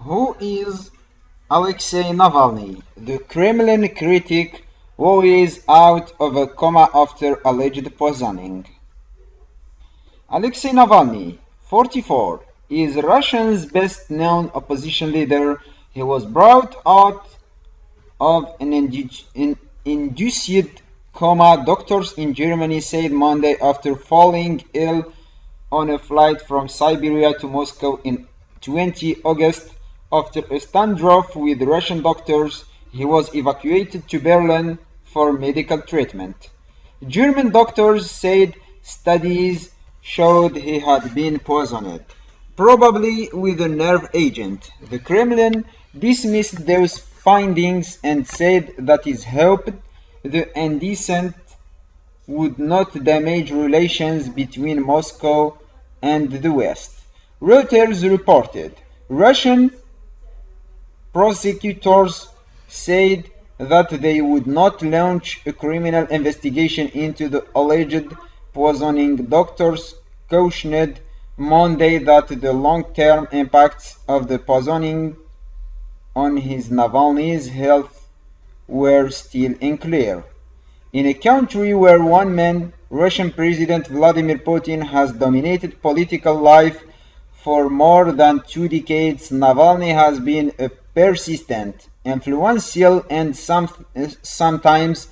Who is Alexei Navalny, the Kremlin critic who is out of a coma after alleged poisoning? Alexei Navalny, 44, is Russia's best-known opposition leader. He was brought out of an induced coma, doctors in Germany said Monday, after falling ill on a flight from Siberia to Moscow in 20 August. After a standoff with Russian doctors, he was evacuated to Berlin for medical treatment. German doctors said studies showed he had been poisoned, probably with a nerve agent. The Kremlin dismissed those findings and said that it hoped the indecent would not damage relations between Moscow and the West. Reuters reported Russian prosecutors said that they would not launch a criminal investigation into the alleged poisoning. Doctors cautioned Monday that the long-term impacts of the poisoning on his Navalny's health were still unclear. In a country where one man, Russian President Vladimir Putin, has dominated political life for more than 2 decades, Navalny has been a persistent, influential, and sometimes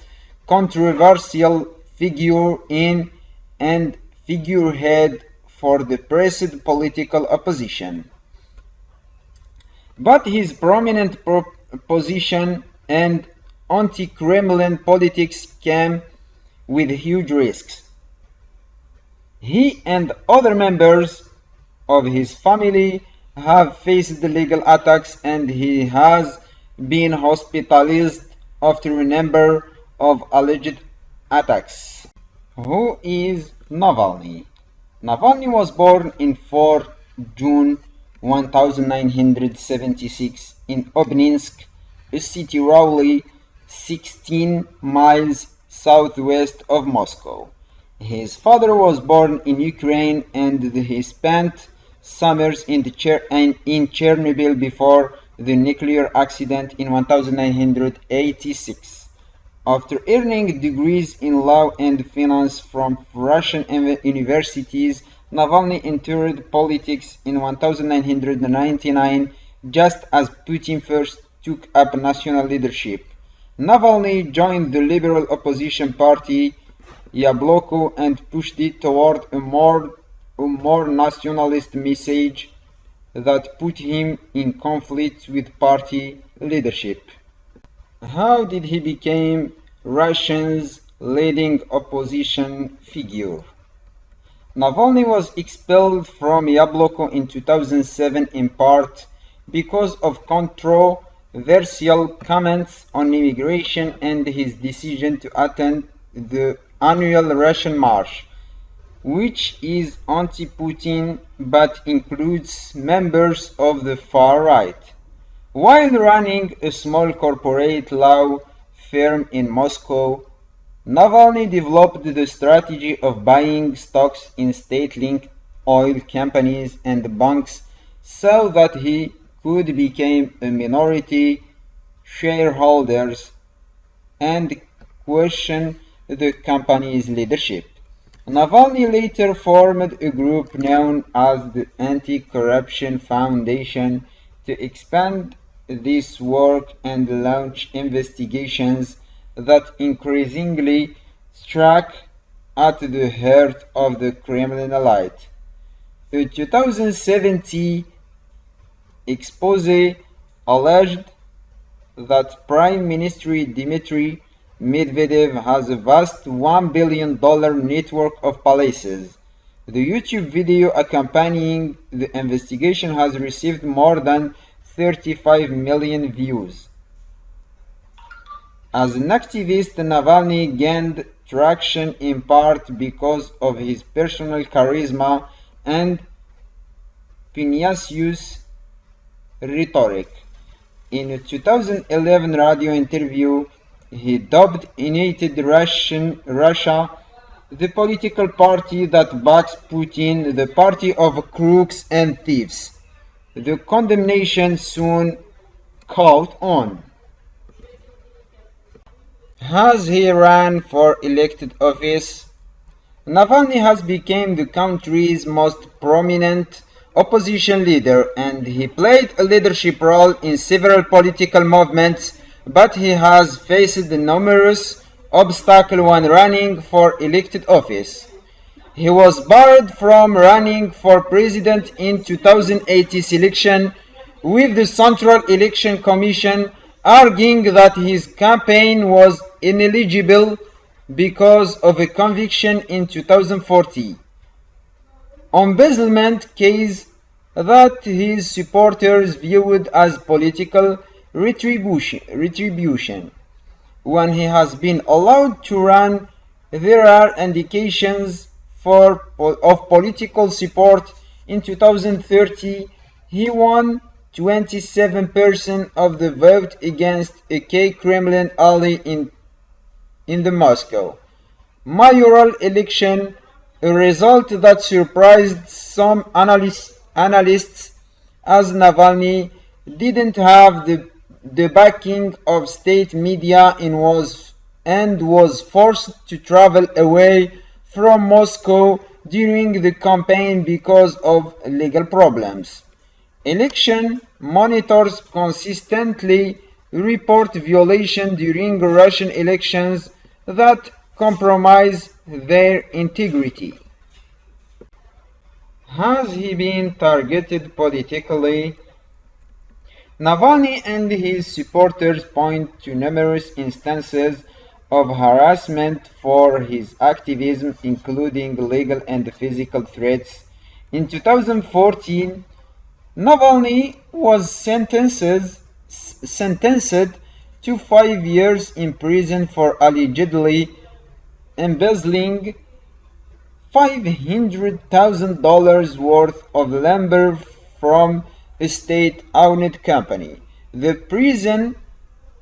controversial figure in and figurehead for the perceived political opposition. But his prominent position and anti-Kremlin politics came with huge risks. He and other members of his family have faced legal attacks, and he has been hospitalized after a number of alleged attacks. Who is Navalny? Navalny was born in 4 June 1976 in Obninsk, a city roughly 16 miles southwest of Moscow. His father was born in Ukraine, and he spent summers in Chernobyl before the nuclear accident in 1986. After earning degrees in law and finance from Russian universities, Navalny entered politics in 1999, just as Putin first took up national leadership. Navalny joined the liberal opposition party Yabloko and pushed it toward a more nationalist message that put him in conflict with party leadership. How did he become Russia's leading opposition figure? Navalny was expelled from Yabloko in 2007 in part because of controversial comments on immigration and his decision to attend the annual Russian March, which is anti-Putin but includes members of the far right. While running a small corporate law firm in Moscow, Navalny developed the strategy of buying stocks in state-linked oil companies and banks so that he could become a minority shareholder and question the company's leadership. Navalny later formed a group known as the Anti-Corruption Foundation to expand this work and launch investigations that increasingly struck at the heart of the Kremlin elite. A 2017 expose alleged that Prime Minister Dmitry Medvedev has a vast $1 billion network of palaces. The YouTube video accompanying the investigation has received more than 35 million views. As an activist, Navalny gained traction in part because of his personal charisma and pugnacious rhetoric. In a 2011 radio interview, he dubbed United Russia the political party that backs Putin, the party of crooks and thieves. The condemnation soon caught on. As he ran for elected office, Navalny has become the country's most prominent opposition leader, and he played a leadership role in several political movements, but he has faced numerous obstacles when running for elected office. He was barred from running for president in 2018 election, with the Central Election Commission arguing that his campaign was ineligible because of a conviction in 2014 embezzlement case that his supporters viewed as political retribution. When he has been allowed to run, there are indications of political support. In 2030, he won 27% of the vote against a key Kremlin ally in the Moscow mayoral election, a result that surprised some analysts as Navalny didn't have the backing of state media and was forced to travel away from Moscow during the campaign because of legal problems. Election monitors consistently report violations during Russian elections that compromise their integrity. Has he been targeted politically? Navalny and his supporters point to numerous instances of harassment for his activism, including legal and physical threats. In 2014, Navalny was sentenced to 5 years in prison for allegedly embezzling $500,000 worth of lumber from a state-owned company. The prison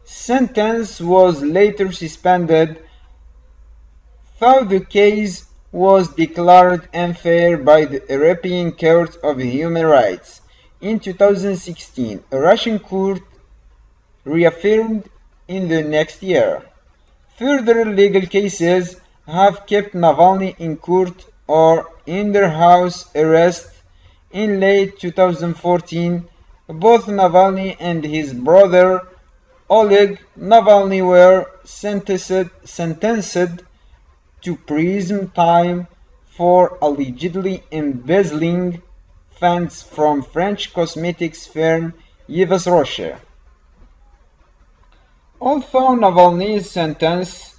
sentence was later suspended, though the case was declared unfair by the European Court of Human Rights. In 2016, a Russian court reaffirmed in the next year. Further legal cases have kept Navalny in court or under house arrest. In late 2014, both Navalny and his brother Oleg Navalny were sentenced to prison time for allegedly embezzling funds from French cosmetics firm Yves Rocher. Although Navalny's sentence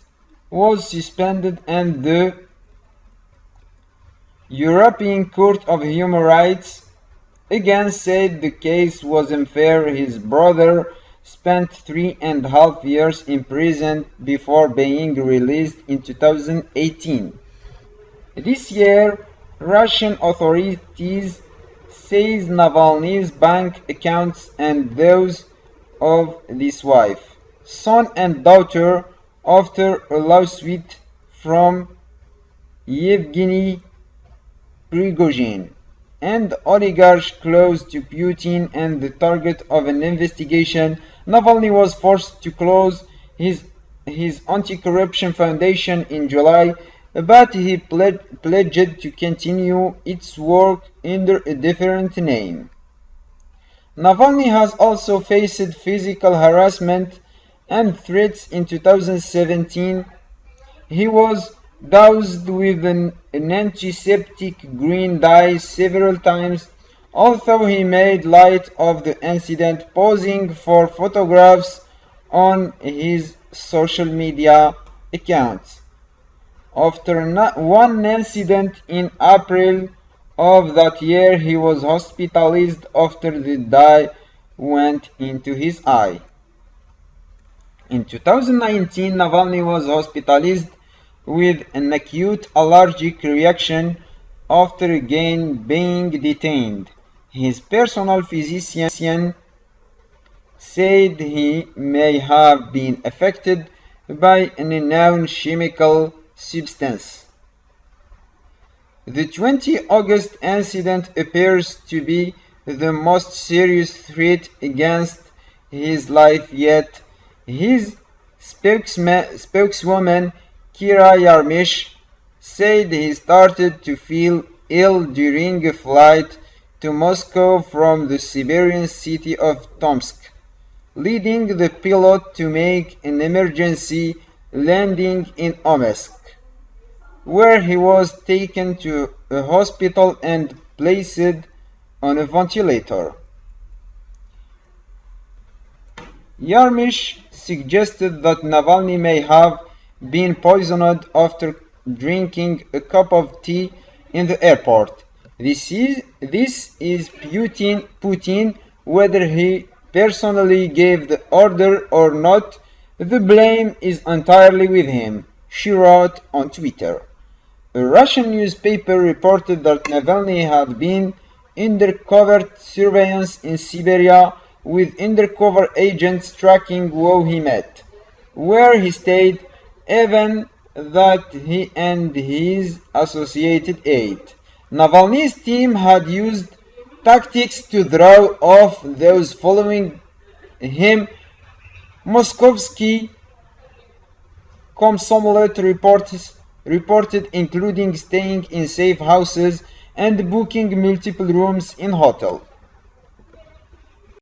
was suspended and the European Court of Human Rights again said the case was unfair, his brother spent 3.5 years in prison before being released in 2018. This year, Russian authorities seized Navalny's bank accounts and those of his wife, son and daughter after a lawsuit from Yevgeny Prigozhin, and oligarchs close to Putin and the target of an investigation. Navalny was forced to close his anti-corruption foundation in July, but he pledged to continue its work under a different name. Navalny has also faced physical harassment and threats. In 2017, he was doused with an antiseptic green dye several times, although he made light of the incident, posing for photographs on his social media accounts. After one incident in April of that year, he was hospitalized after the dye went into his eye. In 2019, Navalny was hospitalized with an acute allergic reaction after again being detained. His personal physician said he may have been affected by an unknown chemical substance. The 20 August incident appears to be the most serious threat against his life yet. His spokeswoman, Kira Yarmish, said he started to feel ill during a flight to Moscow from the Siberian city of Tomsk, leading the pilot to make an emergency landing in Omsk, where he was taken to a hospital and placed on a ventilator. Yarmish suggested that Navalny may have been poisoned after drinking a cup of tea in the airport. This is Putin, whether he personally gave the order or not, the blame is entirely with him, she wrote on Twitter. A Russian newspaper reported that Navalny had been under covert surveillance in Siberia with undercover agents tracking who he met, where he stayed, even that he and his associated ate. Navalny's team had used tactics to draw off those following him. Moskovsky Komsomolets reported including staying in safe houses and booking multiple rooms in hotels.